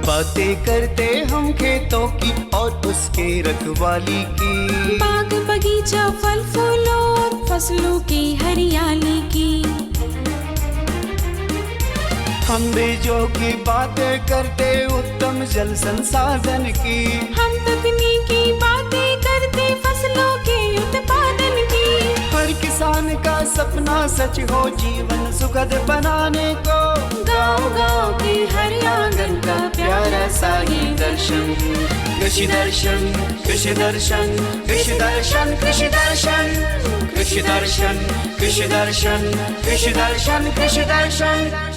बातें करते हम खेतों की और उसके रखवाली की, बाग बगीचा फल फूलों और फसलों की हरियाली की। हम बीजों की बातें करते उत्तम जल संसाधन की, हम तकनीकी बातें करते फसलों के उत्पादन की। हर किसान का सपना सच हो जीवन सुखद बनाने को, गाँव-गाँव के हर आंगन का प्यारा सा ये दर्शन। कृषि दर्शन, कृषि दर्शन, कृषि दर्शन, कृषि दर्शन, कृषि दर्शन, कृषि दर्शन, कृषि दर्शन, कृषि दर्शन।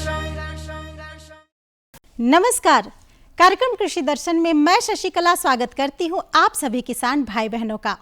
नमस्कार, कार्यक्रम कृषि दर्शन में मैं शशिकला स्वागत करती हूँ आप सभी किसान भाई बहनों का।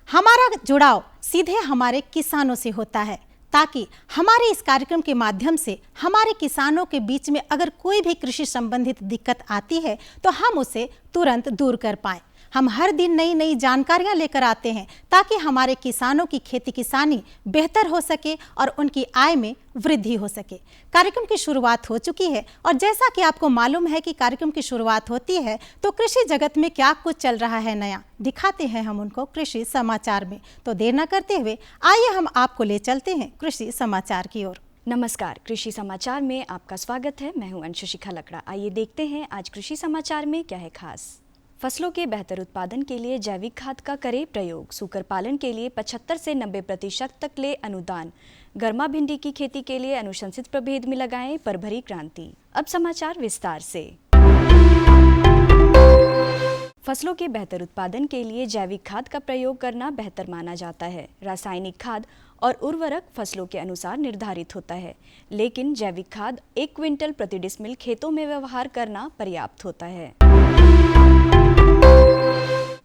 हमारा जुड़ाव सीधे हमारे किसानों से होता है ताकि हमारे इस कार्यक्रम के माध्यम से हमारे किसानों के बीच में अगर कोई भी कृषि संबंधित दिक्कत आती है तो हम उसे तुरंत दूर कर पाएं। हम हर दिन नई नई जानकारियां लेकर आते हैं ताकि हमारे किसानों की खेती किसानी बेहतर हो सके और उनकी आय में वृद्धि हो सके। कार्यक्रम की शुरुआत हो चुकी है और जैसा कि आपको मालूम है कि कार्यक्रम की शुरुआत होती है तो कृषि जगत में क्या कुछ चल रहा है नया दिखाते हैं हम उनको कृषि समाचार में। तो देर न करते हुए आइए हम आपको ले चलते हैं कृषि समाचार की ओर। नमस्कार, कृषि समाचार में आपका स्वागत है। मैं हूं अंशुशिखा लकड़ा। आइए देखते हैं आज कृषि समाचार में क्या है खास। फसलों के बेहतर उत्पादन के लिए जैविक खाद का करें प्रयोग। सूकर पालन के लिए 75 से 90% तक ले अनुदान। गर्मा भिंडी की खेती के लिए अनुशंसित प्रभेद में लगाएं परभरी क्रांति। अब समाचार विस्तार से। फसलों के बेहतर उत्पादन के लिए जैविक खाद का प्रयोग करना बेहतर माना जाता है। रासायनिक खाद और उर्वरक फसलों के अनुसार निर्धारित होता है, लेकिन जैविक खाद 1 क्विंटल प्रति डिसमिल खेतों में व्यवहार करना पर्याप्त होता है।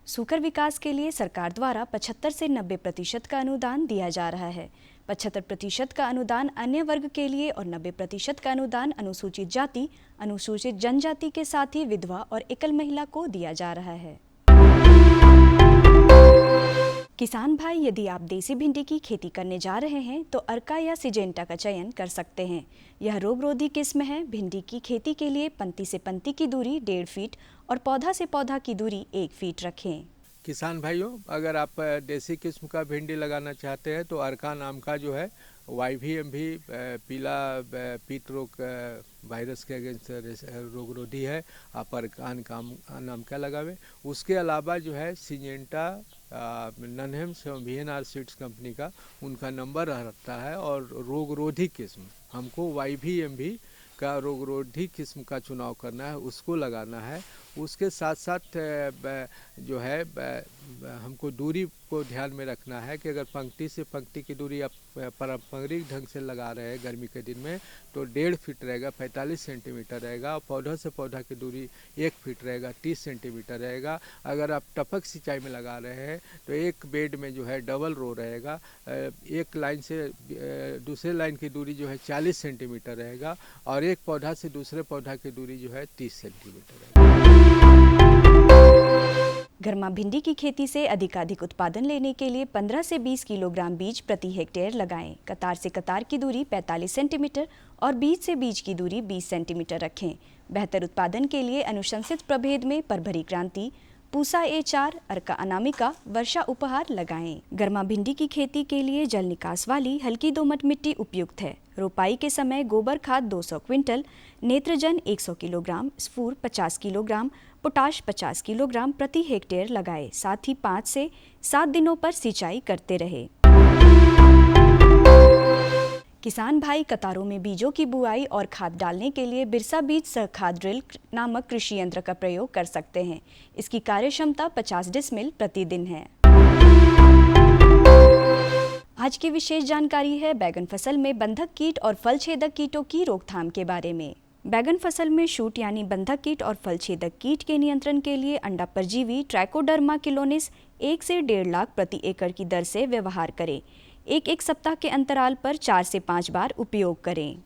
सूकर विकास के लिए सरकार द्वारा 75 से 90% का अनुदान दिया जा रहा है। 75% का अनुदान अन्य वर्ग के लिए और 90% का अनुदान अनुसूचित जाति, अनुसूचित जनजाति के साथ ही विधवा और एकल महिला को दिया जा रहा है। किसान भाई, यदि आप देसी भिंडी की खेती करने जा रहे हैं तो अर्का या सिजेंटा का चयन कर सकते हैं। यह रोगरोधी किस्म है। भिंडी की खेती के लिए पंक्ति से पंक्ति की दूरी 1.5 फीट और पौधा से पौधा की दूरी 1 फीट रखें। किसान भाइयों, अगर आप देसी किस्म का भिंडी लगाना चाहते हैं तो अर्का नाम का जो है YVM भी पीला पीत रोग वायरस के अगेंस्ट रोगरोधी है। आप अर्का नाम का लगावे। उसके अलावा जो है सिजेंटा ननहेम VNR सीड्स कंपनी का उनका नंबर रहता है और रोगरोधी किस्म हमको YVM भी का रोगरोधी किस्म का चुनाव करना है, उसको लगाना है। उसके साथ साथ जो है हमको दूरी को ध्यान में रखना है कि अगर पंक्ति से पंक्ति की दूरी आप पारंपरिक ढंग से लगा रहे हैं गर्मी के दिन में तो 1.5 फीट रहेगा, 45 सेंटीमीटर रहेगा। और पौधा से पौधा की दूरी 1 फीट रहेगा, 30 सेंटीमीटर रहेगा। अगर आप टपक सिंचाई में लगा रहे हैं तो एक बेड में जो है डबल रो रहेगा। एक लाइन से दूसरे लाइन की दूरी जो है 40 सेंटीमीटर रहेगा और एक पौधा से दूसरे पौधा की दूरी जो है 30 सेंटीमीटर रहेगा। गर्मा भिंडी की खेती से अधिकाधिक उत्पादन लेने के लिए 15 से 20 किलोग्राम बीज प्रति हेक्टेयर लगाएं। कतार से कतार की दूरी 45 सेंटीमीटर और बीज से बीज की दूरी 20 सेंटीमीटर रखें। बेहतर उत्पादन के लिए अनुशंसित प्रभेद में परभरी क्रांति, पूसा A4, अर्का अनामिका, वर्षा उपहार लगाएं। गर्मा भिंडी की खेती के लिए जल निकास वाली हल्की दोमट मिट्टी उपयुक्त है। रोपाई के समय गोबर खाद 200 क्विंटल, नेत्रजन 100 किलोग्राम, स्फूर 50 किलोग्राम, पोटाश 50 किलोग्राम प्रति हेक्टेयर लगाए। साथ ही 5 से 7 दिनों पर सिंचाई करते रहे। किसान भाई, कतारों में बीजों की बुआई और खाद डालने के लिए बिरसा बीज सहखाद ड्रिल नामक कृषि यंत्र का प्रयोग कर सकते हैं। इसकी कार्य क्षमता 50 डिसमिल प्रतिदिन है। आज की विशेष जानकारी है बैगन फसल में बंधक कीट और फल छेदक कीटों की रोकथाम के बारे में। बैगन फसल में शूट यानी बंधक कीट और फल छेदक कीट के नियंत्रण के लिए अंडा परजीवी ट्राइकोडर्मा किलोनिस 1 से 1.5 लाख प्रति एकड़ की दर से व्यवहार करें। एक सप्ताह के अंतराल पर 4 से 5 बार उपयोग करें।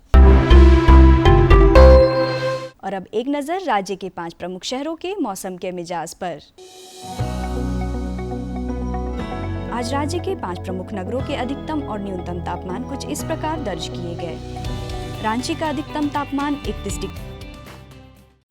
और अब एक नज़र राज्य के 5 प्रमुख शहरों के मौसम के मिजाज पर। आज राज्य के 5 प्रमुख नगरों के अधिकतम और न्यूनतम तापमान कुछ इस प्रकार दर्ज किए गए। रांची का अधिकतम तापमान 31 डिग्री।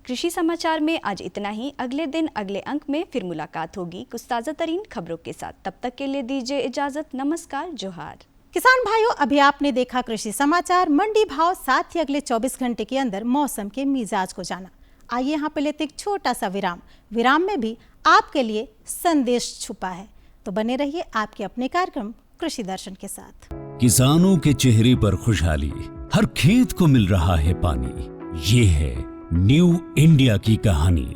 कृषि समाचार में आज इतना ही। अगले दिन अगले अंक में फिर मुलाकात होगी कुछ ताज़ा तरीन खबरों के साथ। तब तक के लिए दीजिए इजाजत। नमस्कार, जोहार। किसान भाइयों, अभी आपने देखा कृषि समाचार, मंडी भाव, साथ ही अगले 24 घंटे के अंदर मौसम के मिजाज को जाना। आइए यहाँ पे लेते एक छोटा सा विराम। विराम में भी आपके लिए संदेश छुपा है, तो बने रहिए आपके अपने कार्यक्रम कृषि दर्शन के साथ। किसानों के चेहरे पर खुशहाली, हर खेत को मिल रहा है पानी। ये है न्यू इंडिया की कहानी।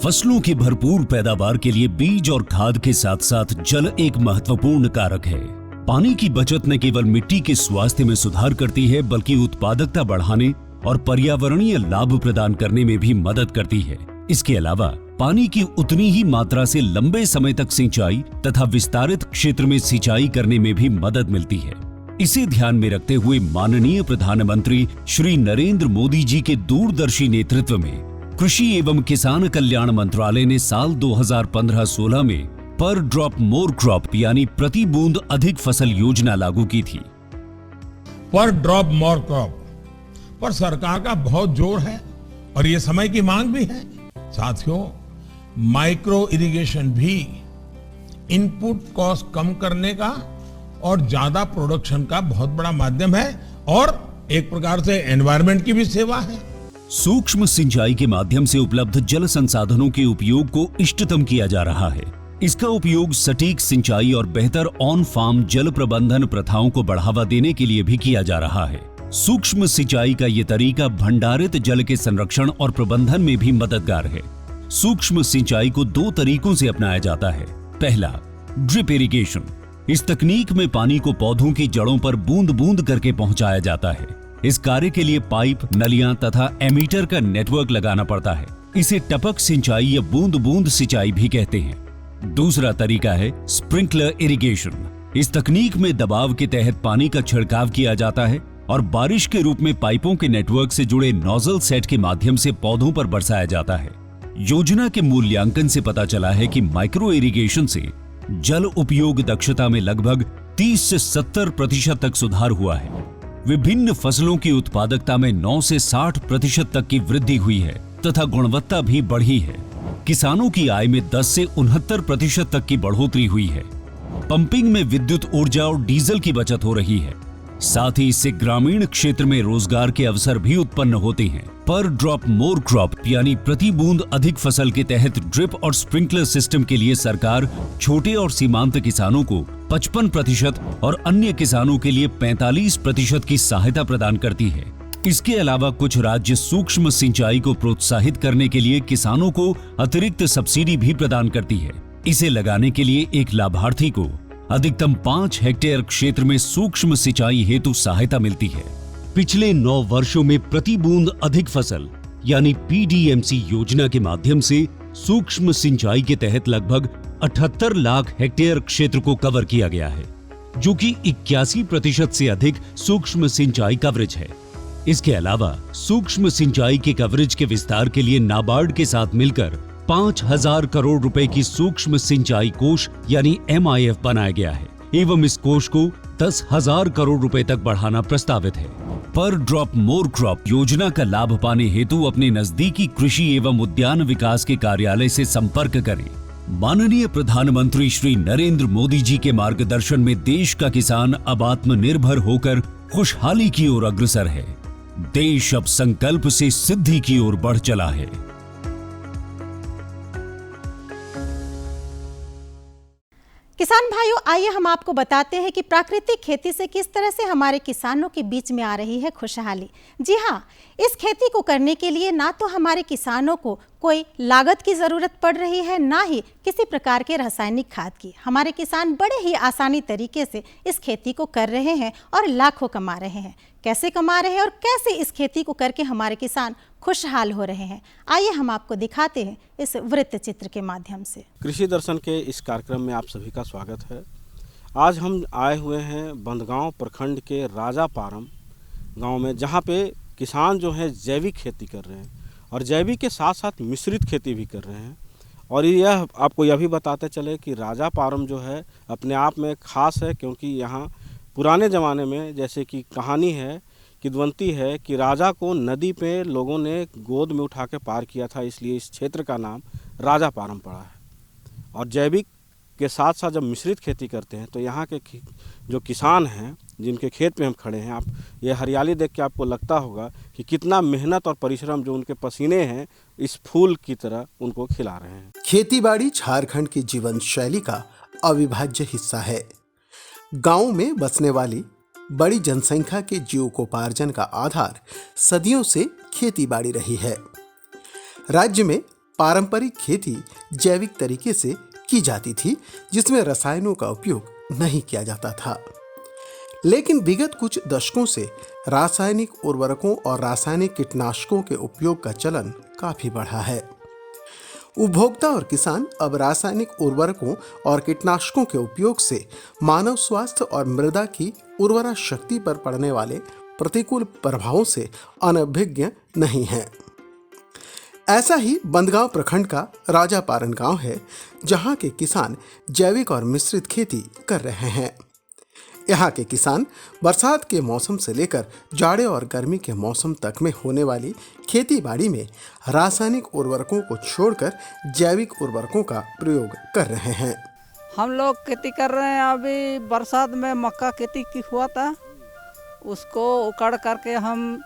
फसलों की भरपूर पैदावार के लिए बीज और खाद के साथ साथ जल एक महत्वपूर्ण कारक है। पानी की बचत न केवल मिट्टी के स्वास्थ्य में सुधार करती है, बल्कि उत्पादकता बढ़ाने और पर्यावरणीय लाभ प्रदान करने में भी मदद करती है। इसके अलावा पानी की उतनी ही मात्रा से लंबे समय तक सिंचाई तथा विस्तारित क्षेत्र में सिंचाई करने में भी मदद मिलती है। इसे ध्यान में रखते हुए माननीय प्रधानमंत्री श्री नरेंद्र मोदी जी के दूरदर्शी नेतृत्व में कृषि एवं किसान कल्याण मंत्रालय ने साल 2015-16 में पर ड्रॉप मोर क्रॉप यानी प्रति बूंद अधिक फसल योजना लागू की थी। पर ड्रॉप मोर क्रॉप पर सरकार का बहुत जोर है और ये समय की मांग भी है। साथियों, माइक्रो इरिगेशन भी इनपुट कॉस्ट कम करने का और ज्यादा प्रोडक्शन का बहुत बड़ा माध्यम है और एक प्रकार से एनवायरनमेंट की भी सेवा है। सूक्ष्म सिंचाई के माध्यम से उपलब्ध जल संसाधनों के उपयोग को इष्टतम किया जा रहा है। इसका उपयोग सटीक सिंचाई और बेहतर ऑन फार्म जल प्रबंधन प्रथाओं को बढ़ावा देने के लिए भी किया जा रहा है। सूक्ष्म सिंचाई का ये तरीका भंडारित जल के संरक्षण और प्रबंधन में भी मददगार है। सूक्ष्म सिंचाई को 2 तरीकों से अपनाया जाता है। पहला, ड्रिप इरिगेशन। इस तकनीक में पानी को पौधों की जड़ों पर बूंद बूंद करके पहुंचाया जाता है। इस कार्य के लिए पाइप, नलियां तथा एमीटर का नेटवर्क लगाना पड़ता है। इसे टपक सिंचाई या बूंद बूंद सिंचाई भी कहते हैं। दूसरा तरीका है स्प्रिंकलर इरिगेशन। इस तकनीक में दबाव के तहत पानी का छिड़काव किया जाता है और बारिश के रूप में पाइपों के नेटवर्क से जुड़े नोजल सेट के माध्यम से पौधों पर बरसाया जाता है। योजना के मूल्यांकन से पता चला है कि माइक्रो इरिगेशन से जल उपयोग दक्षता में लगभग 30 से 70% तक सुधार हुआ है। विभिन्न फसलों की उत्पादकता में 9 से 60% तक की वृद्धि हुई है तथा गुणवत्ता भी बढ़ी है। किसानों की आय में 10 से 69% तक की बढ़ोतरी हुई है। पंपिंग में विद्युत ऊर्जा और डीजल की बचत हो रही है। साथ ही इससे ग्रामीण क्षेत्र में रोजगार के अवसर भी उत्पन्न होते हैं। पर ड्रॉप मोर क्रॉप यानी प्रति बूंद अधिक फसल के तहत ड्रिप और स्प्रिंकलर सिस्टम के लिए सरकार छोटे और सीमांत किसानों को 55% और अन्य किसानों के लिए 45% की सहायता प्रदान करती है। इसके अलावा कुछ राज्य सूक्ष्म सिंचाई को प्रोत्साहित करने के लिए किसानों को अतिरिक्त सब्सिडी भी प्रदान करती है। इसे लगाने के लिए एक लाभार्थी को अधिकतम 5 हेक्टेयर क्षेत्र में सूक्ष्म सिंचाई हेतु सहायता मिलती है। पिछले 9 वर्षों में प्रति बूंद अधिक फसल यानी पीडीएमसी योजना के माध्यम से सूक्ष्म सिंचाई के तहत लगभग 78 लाख हेक्टेयर क्षेत्र को कवर किया गया है, जो कि 81% से अधिक सूक्ष्म सिंचाई कवरेज है। इसके अलावा सूक्ष्म सिंचाई के कवरेज के विस्तार के लिए नाबार्ड के साथ मिलकर 5,000 करोड़ रुपए की सूक्ष्म सिंचाई कोष यानी MIF बनाया गया है एवं इस कोष को 10,000 करोड़ रुपए तक बढ़ाना प्रस्तावित है। पर ड्रॉप मोर क्रॉप योजना का लाभ पाने हेतु अपने नजदीकी कृषि एवं उद्यान विकास के कार्यालय से संपर्क करें। माननीय प्रधानमंत्री श्री नरेंद्र मोदी जी के मार्गदर्शन में देश का किसान अब आत्मनिर्भर होकर खुशहाली की ओर अग्रसर है। देश अब संकल्प से सिद्धि की ओर बढ़ चला है। किसान भाइयों, आइए हम आपको बताते हैं कि प्राकृतिक खेती से किस तरह से हमारे किसानों के बीच में आ रही है खुशहाली। जी हाँ, इस खेती को करने के लिए ना तो हमारे किसानों को कोई लागत की ज़रूरत पड़ रही है, ना ही किसी प्रकार के रासायनिक खाद की। हमारे किसान बड़े ही आसानी तरीके से इस खेती को कर रहे हैं और लाखों कमा रहे हैं। कैसे कमा रहे हैं और कैसे इस खेती को करके हमारे किसान खुशहाल हो रहे हैं, आइए हम आपको दिखाते हैं इस वृत्त चित्र के माध्यम से। कृषि दर्शन के इस कार्यक्रम में आप सभी का स्वागत है। आज हम आए हुए हैं बंदगांव प्रखंड के राजापारम गांव में, जहां पे किसान जो है जैविक खेती कर रहे हैं और जैविक के साथ साथ मिश्रित खेती भी कर रहे हैं। और यह आपको यह भी बताते चले कि राजापारम जो है अपने आप में खास है, क्योंकि यहाँ पुराने ज़माने में जैसे कि कहानी है, किंवदंती है कि राजा को नदी पे लोगों ने गोद में उठा के पार किया था, इसलिए इस क्षेत्र का नाम राजापारम पड़ा है। और जैविक के साथ साथ जब मिश्रित खेती करते हैं तो यहाँ के जो किसान हैं जिनके खेत में हम खड़े हैं, आप ये हरियाली देख के आपको लगता होगा कि कितना मेहनत और परिश्रम जो उनके पसीने हैं इस फूल की तरह उनको खिला रहे हैं। खेतीबाड़ी झारखंड की जीवन शैली का अविभाज्य हिस्सा है। गांव में बसने वाली बड़ी जनसंख्या के जीविकोपार्जन का आधार सदियों से खेतीबाड़ी रही है। राज्य में पारंपरिक खेती जैविक तरीके से की जाती थी, जिसमें रसायनों का उपयोग नहीं किया जाता था। लेकिन विगत कुछ दशकों से रासायनिक उर्वरकों और रासायनिक कीटनाशकों के उपयोग का चलन काफी बढ़ा है। उपभोक्ता और किसान अब रासायनिक उर्वरकों और कीटनाशकों के उपयोग से मानव स्वास्थ्य और मृदा की उर्वरा शक्ति पर पड़ने वाले प्रतिकूल प्रभावों से अनभिज्ञ नहीं हैं। ऐसा ही बंदगांव प्रखंड का राजापारन गांव है, जहां के किसान जैविक और मिश्रित खेती कर रहे हैं। यहाँ के किसान बरसात के मौसम से लेकर जाड़े और गर्मी के मौसम तक में होने वाली खेती बाड़ी में रासायनिक उर्वरकों को छोड़कर जैविक उर्वरकों का प्रयोग कर रहे हैं। हम लोग खेती कर रहे हैं। अभी बरसात में मक्का खेती की हुआ था, उसको उखाड़ करके हम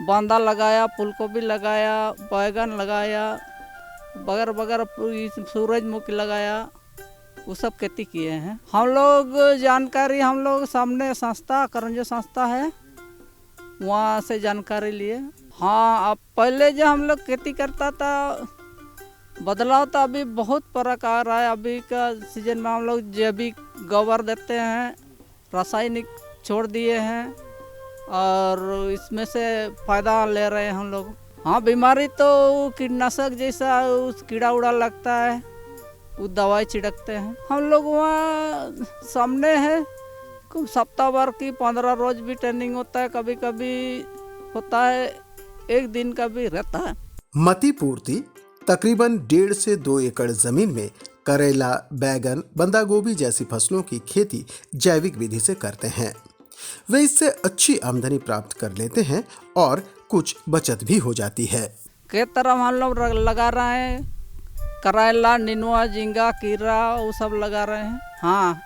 बांदा लगाया, फूलगोभी लगाया, बैगन लगाया, बगैर सूरजमुखी लगाया, वो सब खेती किए हैं। हम लोग जानकारी हम लोग सामने संस्था करंजो संस्था है, वहाँ से जानकारी लिए। हाँ, अब पहले जो हम लोग खेती करता था बदलाव तो अभी बहुत फर्क आ रहा है। अभी का सीजन में हम लोग जैविक गोबर देते हैं, रासायनिक छोड़ दिए हैं और इसमें से फ़ायदा ले रहे हैं हम लोग। हाँ, बीमारी तो कीटनाशक जैसा उस कीड़ा उड़ा लगता है, वो दवाई छिड़कते हैं। हम लोग वहाँ सामने है, सप्ताह भर की 15 रोज भी ट्रेनिंग होता है, कभी कभी होता है एक दिन का भी रहता है। मती पूर्ति तकरीबन 1.5 से 2 एकड़ जमीन में करेला, बैगन, बंदा गोभी जैसी फसलों की खेती जैविक विधि से करते हैं। वे इससे अच्छी आमदनी प्राप्त कर लेते हैं और कुछ बचत भी हो जाती है। के तरह हम लोग लगा रहे हैं, करेला, नेनुआ, झींगा, खीरा वो सब लगा रहे हैं। हाँ,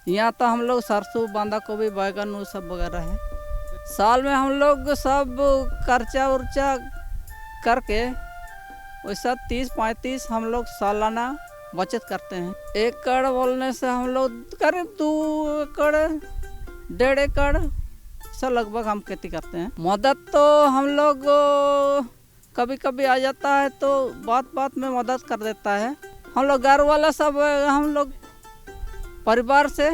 यहाँ तो हम लोग सरसों, बांधा गोभी, बैगन वो सब वगैरह है। साल में हम लोग सब खर्चा उर्चा करके वैसा 30-35 हम लोग सालाना बचत करते हैं। एकड़ बोलने से हम लोग करीब 2 एकड़ 1.5 एकड़ से लगभग हम खेती करते हैं। मदद तो हम लोग कभी कभी आ जाता है तो बात में मदद कर देता है। हम लोग घर वाला सब हम लोग परिवार से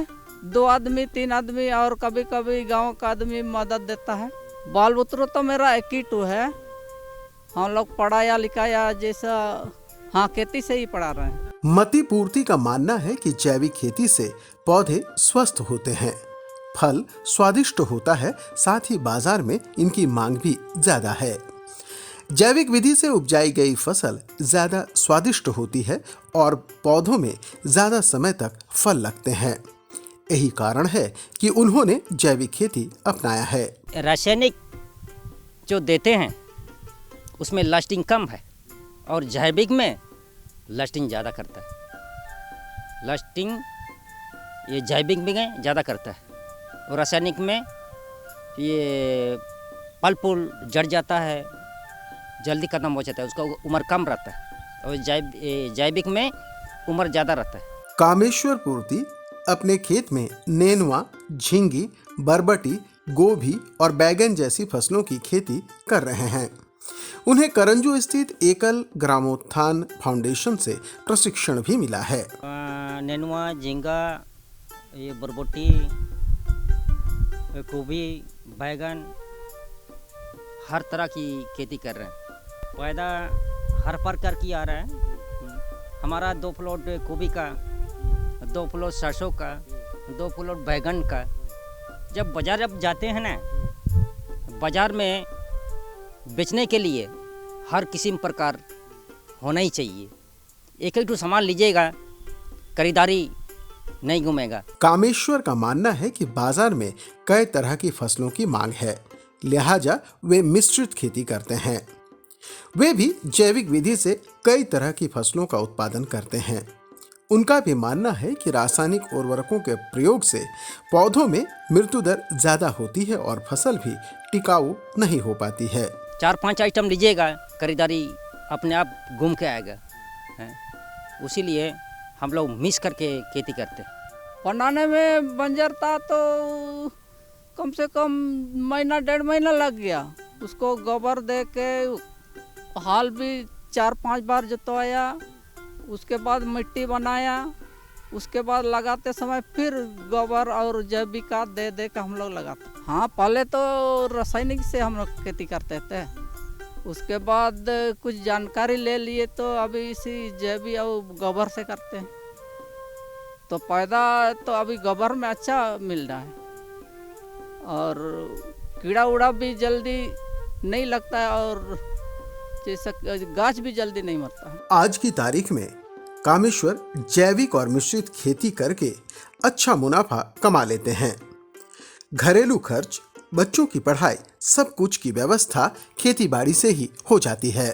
2 आदमी 3 आदमी और कभी कभी गांव का आदमी मदद देता है। बाल बुतरू तो मेरा 1 ही 2 है। हम लोग पढ़ाया लिखाया जैसा, हाँ, खेती से ही पढ़ा रहे हैं। मती पूर्ति का मानना है कि जैविक खेती से पौधे स्वस्थ होते हैं, फल स्वादिष्ट होता है, साथ ही बाजार में इनकी मांग भी ज्यादा है। जैविक विधि से उपजाई गई फसल ज्यादा स्वादिष्ट होती है और पौधों में ज्यादा समय तक फल लगते हैं। यही कारण है कि उन्होंने जैविक खेती अपनाया है। रासायनिक जो देते हैं उसमें लास्टिंग कम है और जैविक में लास्टिंग ज़्यादा करता है। लास्टिंग ये जैविक में ज़्यादा करता है और रासायनिक में ये फल फूल जड़ जाता है, जल्दी खत्म हो जाता है, उसका उम्र कम रहता है और जैविक में उम्र ज़्यादा रहता है। कामेश्वर पूर्ति अपने खेत में नेनुआ, झींगी, बरबटी, गोभी और बैगन जैसी फसलों की खेती कर रहे हैं। उन्हें करंजो स्थित एकल ग्रामोत्थान फाउंडेशन से प्रशिक्षण भी मिला है। नेनुआ, झींगा, ये बरबटी, गोभी, बैगन, हर तरह की खेती कर रहे हैं। फायदा हर प्रकार की आ रहा है। हमारा 2 प्लॉट गोभी का, 2 प्लॉट सरसों का, 2 प्लॉट बैगन का। जब बाजार जाते हैं ना, बाजार में बेचने के लिए हर किस्म प्रकार होना ही चाहिए। एक एक सामान लीजिएगा, खरीदारी नहीं घूमेगा। कामेश्वर का मानना है कि बाजार में कई तरह की फसलों की मांग है, लिहाजा वे मिश्रित खेती करते हैं। वे भी जैविक विधि से कई तरह की फसलों का उत्पादन करते हैं। उनका भी मानना है कि रासायनिक उर्वरकों के प्रयोग से पौधों में मृत्यु दर ज्यादा होती है और फसल भी टिकाऊ नहीं हो पाती है। 4-5 आइटम लीजिएगा, खरीदारी अपने आप घूम के आएगा हैं। उसीलिए हम लोग मिक्स करके खेती करते हैं। बनाने में बंजर था तो कम से कम महीना 1.5 महीना लग गया। उसको गोबर दे के हाल भी 4-5 बार जोतवाया, उसके बाद मिट्टी बनाया, उसके बाद लगाते समय फिर गोबर और जैविक खाद दे दे के हम लोग लगाते। हाँ, पहले तो रासायनिक से हम लोग खेती करते थे, उसके बाद कुछ जानकारी ले लिए तो अभी इसी जैविक और गोबर से करते हैं। तो पैदा तो अभी गोबर में अच्छा मिल रहा है और कीड़ा उड़ा भी जल्दी नहीं लगता है और जैसा गाछ भी जल्दी नहीं मरता है। आज की तारीख में कामेश्वर जैविक और मिश्रित खेती करके अच्छा मुनाफा कमा लेते हैं। घरेलू खर्च, बच्चों की पढ़ाई, सब कुछ की व्यवस्था खेती बाड़ी से ही हो जाती है।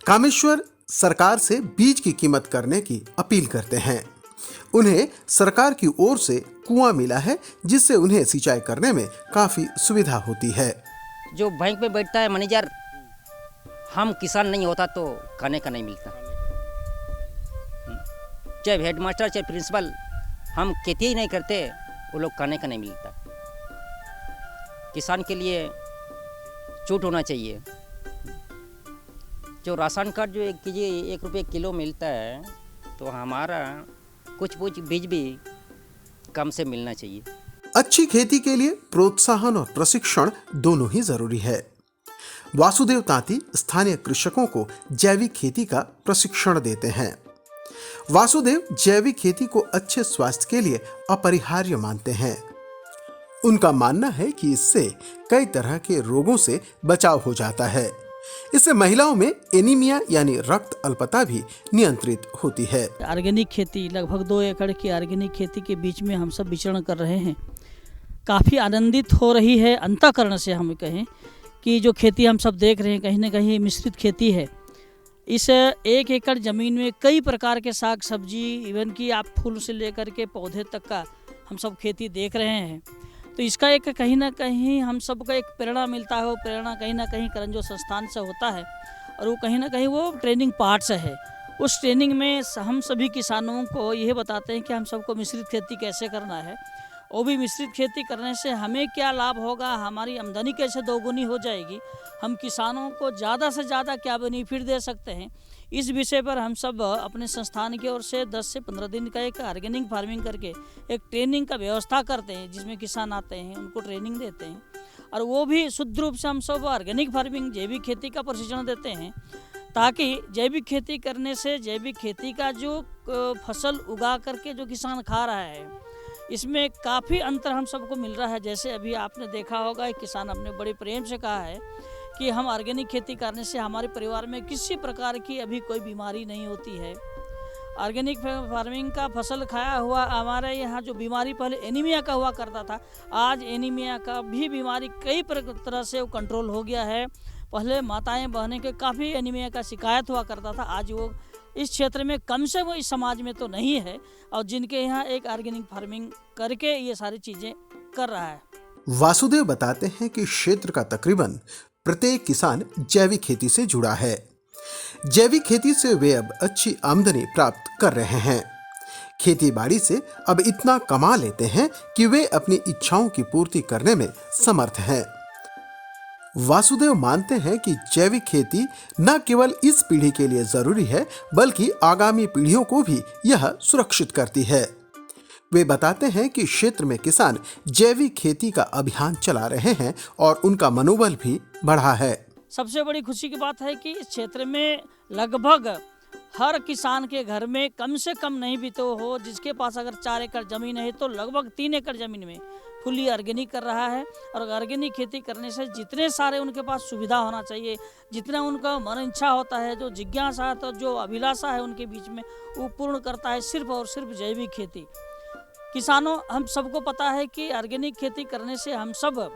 कामेश्वर सरकार से बीज की कीमत करने की अपील करते हैं। उन्हें सरकार की ओर से कुआं मिला है, जिससे उन्हें सिंचाई करने में काफी सुविधा होती है। जो बैंक में बैठता है मैनेजर, हम किसान नहीं होता तो खाने का नहीं मिलता। चाहे हेडमास्टर चाहे प्रिंसिपल, हम खेती ही नहीं करते, वो लोग खाने का नहीं मिलता। किसान के लिए छूट होना चाहिए। जो राशन कार्ड जो 1 रुपये किलो मिलता है, तो हमारा कुछ बीज भी कम से मिलना चाहिए। अच्छी खेती के लिए प्रोत्साहन और प्रशिक्षण दोनों ही जरूरी है। वासुदेव तांती स्थानीय कृषकों को जैविक खेती का प्रशिक्षण देते हैं। वासुदेव जैविक खेती को अच्छे स्वास्थ्य के लिए अपरिहार्य मानते हैं। उनका मानना है कि इससे कई तरह के रोगों से बचाव हो जाता है। इससे महिलाओं में एनीमिया यानी रक्त अल्पता भी नियंत्रित होती है। ऑर्गेनिक खेती, लगभग 2 एकड़ की ऑर्गेनिक खेती के बीच में हम सब विचरण कर रहे हैं। काफ़ी आनंदित हो रही है अंतःकरण से। हम कहें कि जो खेती हम सब देख रहे हैं, कहीं ना कहीं मिश्रित खेती है। इस 1 एकड़ ज़मीन में कई प्रकार के साग सब्जी, इवन कि आप फूल से लेकर के पौधे तक का हम सब खेती देख रहे हैं। तो इसका एक कहीं ना कहीं हम सबको एक प्रेरणा मिलता है। वो प्रेरणा कहीं ना कहीं करंजो संस्थान से होता है और वो कहीं ना कहीं वो ट्रेनिंग पार्ट से है। उस ट्रेनिंग में हम सभी किसानों को यह बताते हैं कि हम सबको मिश्रित खेती कैसे करना है, वो भी मिश्रित खेती करने से हमें क्या लाभ होगा, हमारी आमदनी कैसे दोगुनी हो जाएगी, हम किसानों को ज़्यादा से ज़्यादा क्या बेनिफिट दे सकते हैं। इस विषय पर हम सब अपने संस्थान की ओर से 10 से 15 दिन का एक ऑर्गेनिक फार्मिंग करके एक ट्रेनिंग का व्यवस्था करते हैं, जिसमें किसान आते हैं, उनको ट्रेनिंग देते हैं और वो भी शुद्ध रूप से हम सब ऑर्गेनिक फार्मिंग जैविक खेती का प्रशिक्षण देते हैं, ताकि जैविक खेती करने से जैविक खेती का जो फसल उगा करके जो किसान खा रहा है, इसमें काफ़ी अंतर हम सबको मिल रहा है। जैसे अभी आपने देखा होगा, एक किसान अपने बड़े प्रेम से कहा है कि हम ऑर्गेनिक खेती करने से हमारे परिवार में किसी प्रकार की अभी कोई बीमारी नहीं होती है। ऑर्गेनिक फार्मिंग का फसल खाया हुआ हमारे यहाँ जो बीमारी पहले एनीमिया का हुआ करता था, आज एनीमिया का भी बीमारी कई तरह से वो कंट्रोल हो गया है। पहले माताएं बहनें के काफ़ी एनीमिया का शिकायत हुआ करता था, आज वो इस क्षेत्र में कम से वो इस समाज में तो नहीं है, और जिनके यहाँ एक ऑर्गेनिक फार्मिंग करके ये सारी चीज़ें कर रहा है। वासुदेव बताते हैं कि क्षेत्र का तकरीबन प्रत्येक किसान जैविक खेती से जुड़ा है। जैविक खेती से वे अब अच्छी आमदनी प्राप्त कर रहे हैं। खेती बाड़ी से अब इतना कमा लेते हैं कि वे अपनी इच्छाओं की पूर्ति करने में समर्थ हैं। वासुदेव मानते हैं कि जैविक खेती न केवल इस पीढ़ी के लिए जरूरी है, बल्कि आगामी पीढ़ियों को भी यह सुरक्षित करती है। वे बताते हैं कि क्षेत्र में किसान जैविक खेती का अभियान चला रहे हैं और उनका मनोबल भी बढ़ा है। सबसे बड़ी खुशी की बात है कि इस क्षेत्र में लगभग हर किसान के घर में कम से कम नहीं भी तो हो, जिसके पास अगर 4 एकड़ ज़मीन है तो लगभग 3 एकड़ ज़मीन में फुल्ली ऑर्गेनिक कर रहा है। और ऑर्गेनिक खेती करने से जितने सारे उनके पास सुविधा होना चाहिए, जितना उनका मन इच्छा होता है, जो जिज्ञासा है, तो जो अभिलाषा है उनके बीच में, वो पूर्ण करता है सिर्फ और सिर्फ जैविक खेती। किसानों, हम सबको पता है कि ऑर्गेनिक खेती करने से हम सब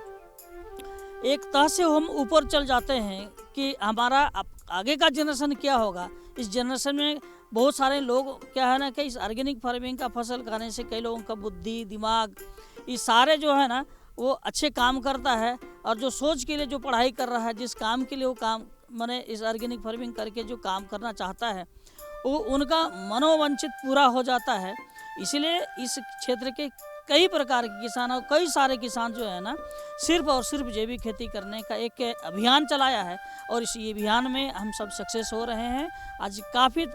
एक तरह से हम ऊपर चल जाते हैं कि हमारा आगे का जनरेशन क्या होगा। इस जनरेशन में बहुत सारे लोग क्या है ना कि इस ऑर्गेनिक फार्मिंग का फसल खाने से कई लोगों का बुद्धि, दिमाग, ये सारे जो है ना वो अच्छे काम करता है। और जो सोच के लिए जो पढ़ाई कर रहा है, जिस काम के लिए वो काम माने इस ऑर्गेनिक फार्मिंग करके जो काम करना चाहता है, वो उनका मनोवांछित पूरा हो जाता है। इसलिए इस क्षेत्र के कई प्रकार के किसान और कई सारे किसान जो है ना सिर्फ और सिर्फ जैविक खेती करने का एक अभियान चलाया है। और इस अभियान में हम सब सक्सेस हो रहे हैं। आज काफ़ी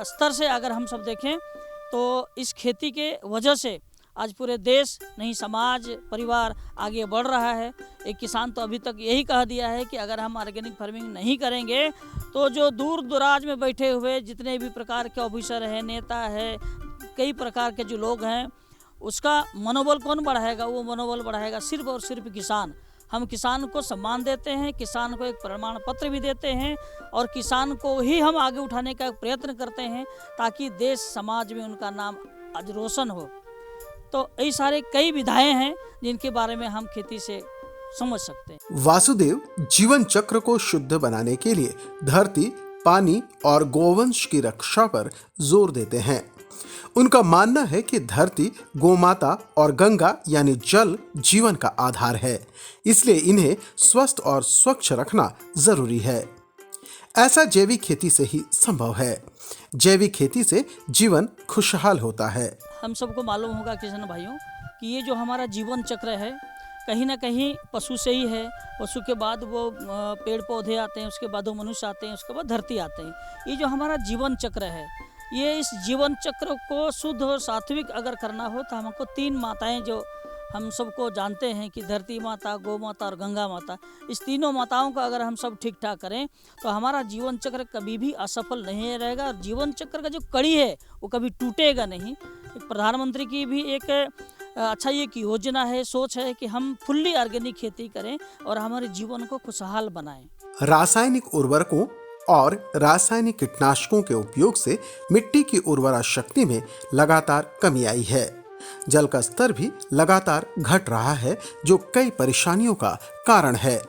स्तर से अगर हम सब देखें तो इस खेती के वजह से आज पूरे देश, नहीं समाज, परिवार आगे बढ़ रहा है। एक किसान तो अभी तक यही कह दिया है कि अगर हम ऑर्गेनिक फार्मिंग नहीं करेंगे तो जो दूर दराज में बैठे हुए जितने भी प्रकार के ऑफिसर हैं, नेता है, कई प्रकार के जो लोग हैं, उसका मनोबल कौन बढ़ाएगा? वो मनोबल बढ़ाएगा सिर्फ और सिर्फ किसान। हम किसान को सम्मान देते हैं, किसान को एक प्रमाण पत्र भी देते हैं और किसान को ही हम आगे उठाने का प्रयत्न करते हैं ताकि देश समाज में उनका नाम आज रोशन हो। तो ये सारे कई विधाएं हैं जिनके बारे में हम खेती से समझ सकते हैं। वासुदेव जीवन चक्र को शुद्ध बनाने के लिए धरती, पानी और गोवंश की रक्षा पर जोर देते हैं। उनका मानना है कि धरती, गोमाता और गंगा यानी जल जीवन का आधार है, इसलिए इन्हें स्वस्थ और स्वच्छ रखना जरूरी है। ऐसा जैविक खेती से ही संभव है। जैविक खेती से जीवन खुशहाल होता है। हम सबको मालूम होगा किसान भाइयों कि ये जो हमारा जीवन चक्र है कहीं ना कहीं पशु से ही है। पशु के बाद वो पेड़ पौधे आते हैं, उसके बाद वो मनुष्य आते हैं, उसके बाद धरती आते हैं। ये जो हमारा जीवन चक्र है, ये इस जीवन चक्र को शुद्ध और सात्विक अगर करना हो तो हमको 3 माताएं जो हम सबको जानते हैं कि धरती माता, गौ माता और गंगा माता, इस तीनों माताओं का अगर हम सब ठीक ठाक करें तो हमारा जीवन चक्र कभी भी असफल नहीं रहेगा। और जीवन चक्र का जो कड़ी है वो कभी टूटेगा नहीं। प्रधानमंत्री की भी एक अच्छा ये की योजना है, सोच है कि हम फुल्ली ऑर्गेनिक खेती करें और हमारे जीवन को खुशहाल बनाएं। रासायनिक उर्वरकों और रासायनिक कीटनाशकों के उपयोग से मिट्टी की उर्वरा शक्ति में लगातार कमी आई है। जल का स्तर भी लगातार घट रहा है, जो कई परेशानियों का कारण है।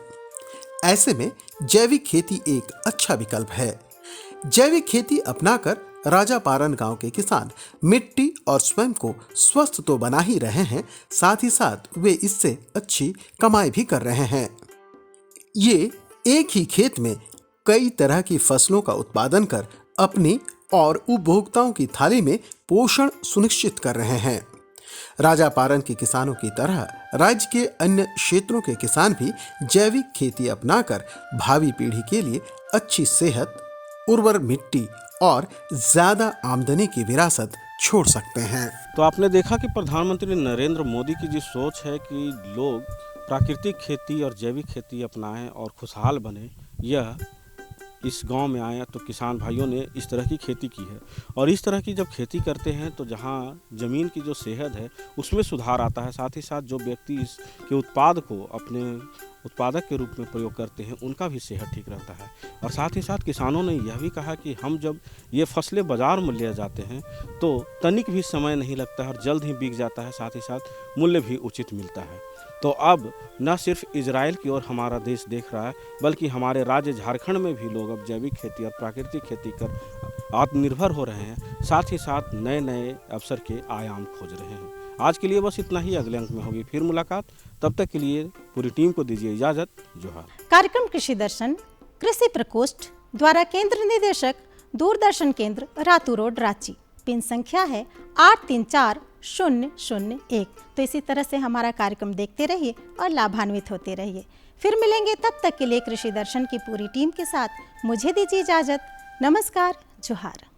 ऐसे में जैविक खेती एक अच्छा विकल्प है। जैविक खेती अपनाकर राजापारन गांव के किसान मिट्टी और स्वयं को स्वस्थ तो बना ही रहे हैं, साथ ही साथ वे इससे अच्छी कमाई भी कर रहे हैं। ये एक ही खेत में कई तरह की फसलों का उत्पादन कर अपनी और उपभोक्ताओं की थाली में पोषण सुनिश्चित कर रहे हैं। राजापारन के किसानों की तरह राज्य के अन्य क्षेत्रों के किसान भी जैविक खेती अपनाकर भावी पीढ़ी के लिए अच्छी सेहत, उर्वर मिट्टी और ज्यादा आमदनी की विरासत छोड़ सकते हैं। तो आपने देखा कि प्रधानमंत्री नरेंद्र मोदी की जो सोच है कि लोग प्राकृतिक खेती और जैविक खेती अपनाएं और खुशहाल बने, यह इस गांव में आए तो किसान भाइयों ने इस तरह की खेती की है। और इस तरह की जब खेती करते हैं तो जहां ज़मीन की जो सेहत है उसमें सुधार आता है, साथ ही साथ जो व्यक्ति इसके उत्पाद को अपने उत्पादक के रूप में प्रयोग करते हैं उनका भी सेहत ठीक रहता है। और साथ ही साथ किसानों ने यह भी कहा कि हम जब ये फसलें बाज़ार में ले जाते हैं तो तनिक भी समय नहीं लगता है और जल्द ही बिक जाता है, साथ ही साथ मूल्य भी उचित मिलता है। तो अब न सिर्फ इजराइल की ओर हमारा देश देख रहा है, बल्कि हमारे राज्य झारखंड में भी लोग अब जैविक खेती और प्राकृतिक खेती कर आत्मनिर्भर हो रहे हैं, साथ ही साथ नए नए अवसर के आयाम खोज रहे हैं। आज के लिए बस इतना ही। अगले अंक में होगी फिर मुलाकात। तब तक के लिए पूरी टीम को दीजिए इजाजत। जोहार। कार्यक्रम कृषि दर्शन कृषि प्रकोष्ठ द्वारा केंद्र निदेशक दूरदर्शन केंद्र रातू रोड रांची। पिन संख्या है 834001। तो इसी तरह से हमारा कार्यक्रम देखते रहिए और लाभान्वित होते रहिए। फिर मिलेंगे, तब तक के लिए कृषि दर्शन की पूरी टीम के साथ मुझे दीजिए इजाजत। नमस्कार, जोहार।